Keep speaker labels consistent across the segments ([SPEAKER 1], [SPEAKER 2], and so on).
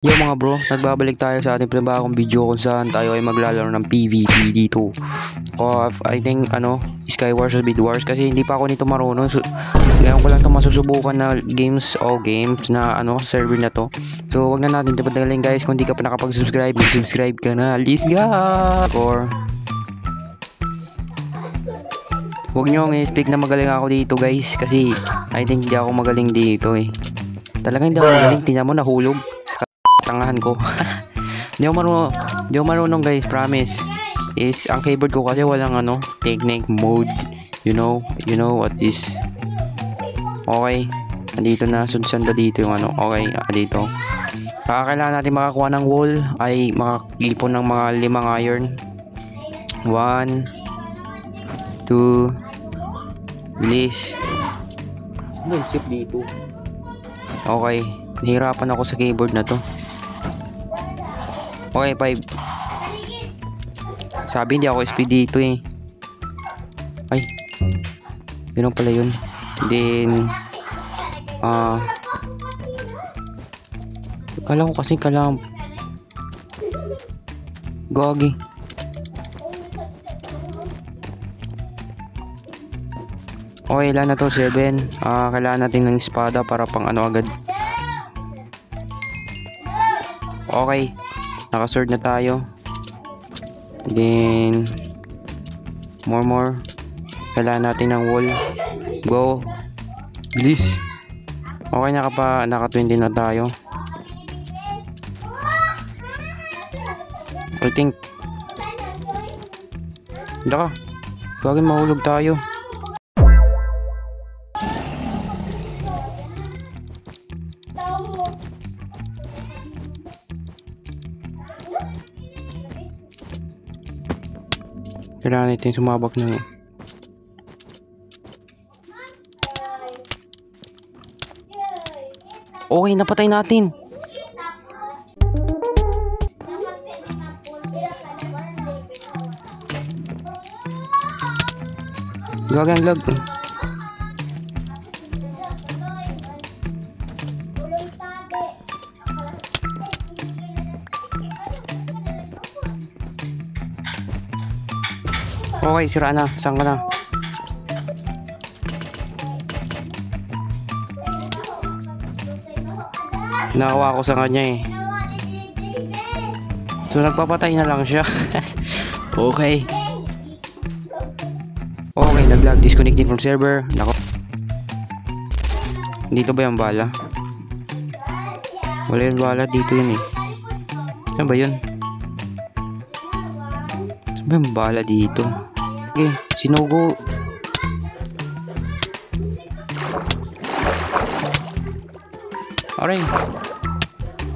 [SPEAKER 1] Yo mga bro, nagbabalik tayo sa ating pinabagong video kung saan tayo ay maglalaro ng PvP dito. I think Skywars or Bed Wars kasi hindi pa ako nito marunong. Ngayon ko lang ito masusubukan na games na server na to. So wag na natin tapadalhin guys, kung di ka pa nakapag-subscribe, mag-subscribe ka na. Let's go! Or huwag nyo i-speak na magaling ako dito guys kasi I think hindi ako magaling dito eh. Talagang hindi ako magaling, tingnan mo nahulog. Tangahan ko. Hindi ako marunong guys, promise. Is ang keyboard ko kasi walang technique mode. You know what is. Okay. Andito na, sunsan ba dito yung okay, dito. Kailangan natin makakuha ng wool ay makakipon ng mga 5 iron. 1 2 bilis. May chip dito. Okay, nahirapan ako sa keyboard na to. Okay, 5. Sabi hindi ako speed dito eh. Ay, ganoon pala yun. Then kala ko kasi Gogi. Okay, ilan na to? 7. Kailangan natin ng espada para pang agad. Okay, naka-sword na tayo. Then more. Kailangan natin ng wool. Go. Bilis. Okay, naka 20 na tayo. I think Daka, bagay mahulog tayo. Kailangan natin sumabak ng okay, napatay natin. Gagang lag. Okay, sira na. Saan ka na? Nakawa ko sa kanya eh. So nagpapatay na lang siya. Okay. Okay, naglag. Disconnecting from server. Nako. Dito ba yung bala? Wala yung bala. Dito yun eh. Saan ba yun? Saan ba yung bala dito? Okay, sinugo. Alright.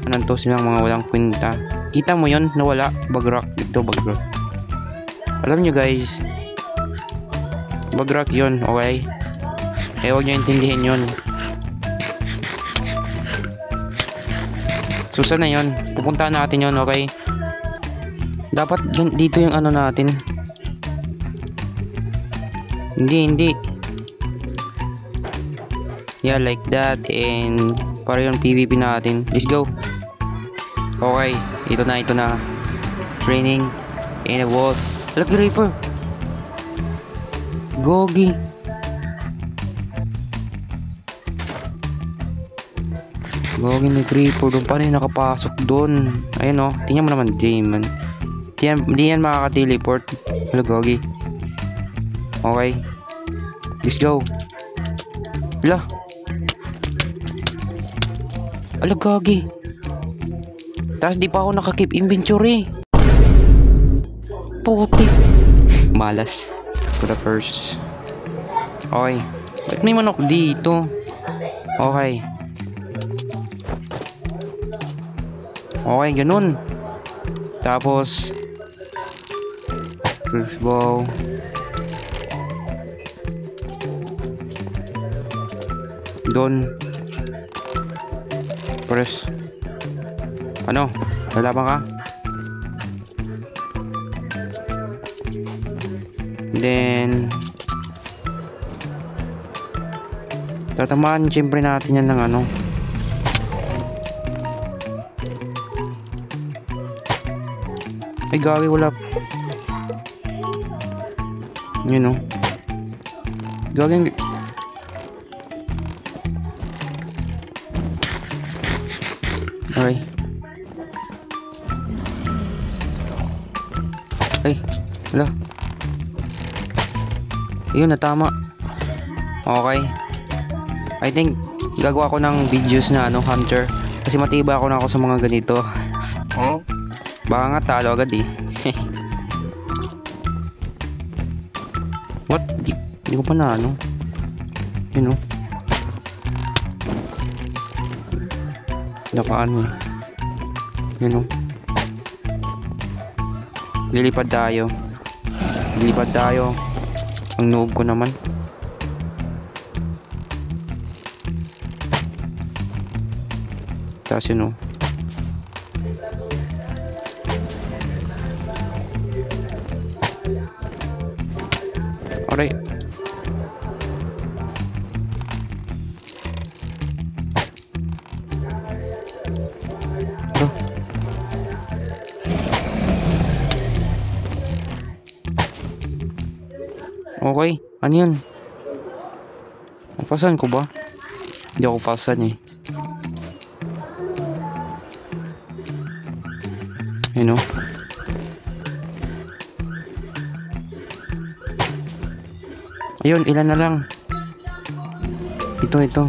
[SPEAKER 1] Anong to silang mga walang kwenta. Kita mo yun? Nawala. Bagrock. Ito bagrock. Alam nyo guys, bagrock yun. Okay. Eh huwag nyo intindihin yun. So saan na yun? Pupuntahan natin yun. Okay. Dapat dito yung natin. Hindi. Yeah, like that. And para yung PvP natin. Let's go. Okay, ito na. Training in a wall. Lucky Reaper. Gogi. Gogi, may Reaper doon. Paano yung nakapasok doon? Ayun tingnan mo naman, Damon. Hindi yan makaka-teleport. Hello, Gogi. Okay. Let's go. Ala, Gogi. Tapos di pa ako naka-keep inventory. Puti. Malas. For the first. Okay. Ba't may manok dito? Okay. Okay, ganun. Tapos crossbow. Doon. Press. Lalaban ka? Then tatamaan siyempre natin yan ng Ay, gagi, wala. Yun, oh. Gagi. Okay. Ay, wala. Yun, natama. Okay. I think, gagawa ko ng videos na, hunter. Kasi matibay ako na ako sa mga ganito.
[SPEAKER 2] Huh?
[SPEAKER 1] Baka nga talo agad eh. What? Di ko pa na Yun o. Nakaan eh. Yun o. Lilipad tayo. Lilipad tayo. Ang noob ko naman. Tapos yun o. Alright. Ito. Okay. Ano yan? Fasan ko ba? Hindi ako fasan eh. Yun o. Ayun, ilan na lang. Ito.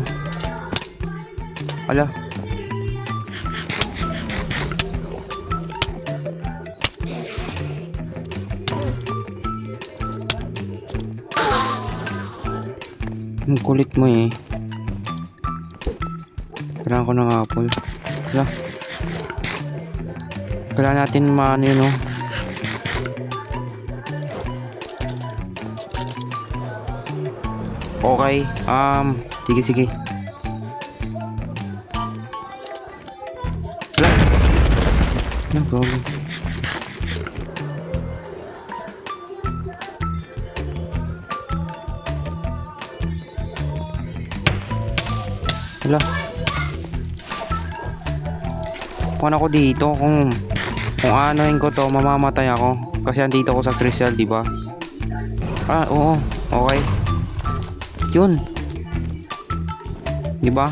[SPEAKER 1] Ala. Ang kulit mo eh. Kailangan ko ng apple. Ala. Kailangan natin maano yun o. Okay, sige. No problem. Wala. Kung ako dito, kung anoin ko to, mamamatay ako. Kasi andito ako sa crystal, di ba? Ah, oo. Okay. Yun. Di ba?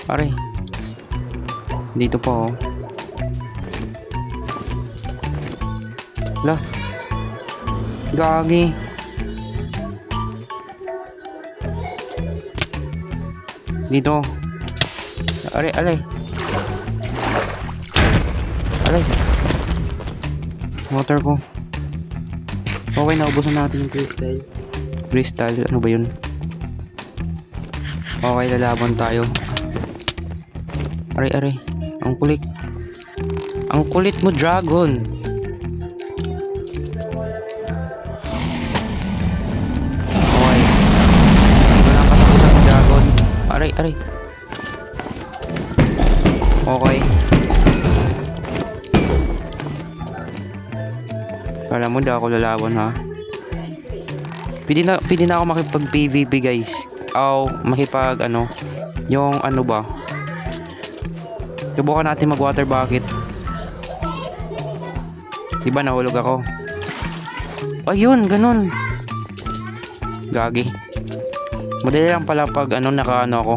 [SPEAKER 1] Are. Dito pa oh. Lah. Gagi. Dito. Are. Water ko. Okay, naubusan natin yung crystal. Ano ba yun? Okay, lalaban tayo. Are. Ang kulit. Ang kulit mo, dragon. Okay. Walang katapusan, dragon. Are. Okay. Kala mo, di ako lalaban ha. Pwede na ako makipag PvP guys. O makipag yung ba. Subukan natin mag water bucket. Diba nahulog ako? Ayun, ganun. Gagi. Madali lang pala pag ako.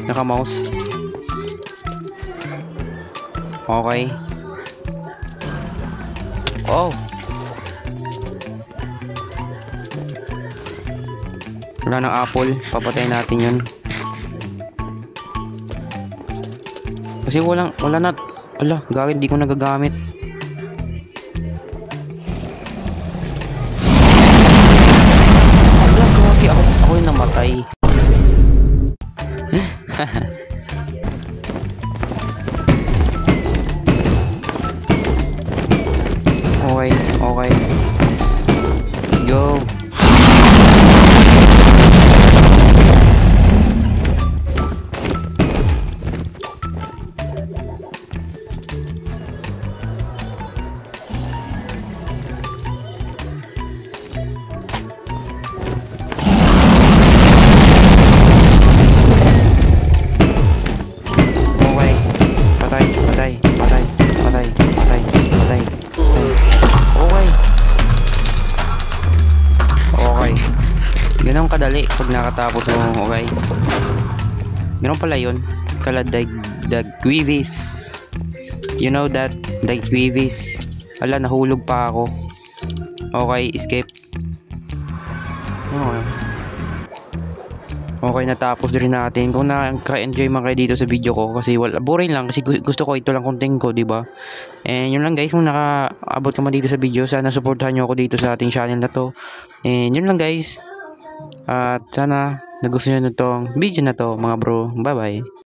[SPEAKER 1] Naka mouse. Okay. Oh. Wala ng apple. Papatayin natin yun. Kasi wala na. Ala, gagawin, di ko nagagamit. Ala, gagi, ako yung namatay. Okay. Let's go. madali pag nakatapos mo, okay? Ganun pala yun. Kala Dagwivis. You know that? Dagwivis. Ala, nahulog pa ako. Okay, escape. Okay, natapos rin natin. Kung naka-enjoy man kayo dito sa video ko, kasi boring lang, kasi gusto ko ito lang content ko, di ba? And yun lang guys, kung naka-abot ka man dito sa video, sana supportahan nyo ako dito sa ating channel na to. And yun lang guys. At sana nagustuhan nyo na tong video na to, mga bro. Bye bye.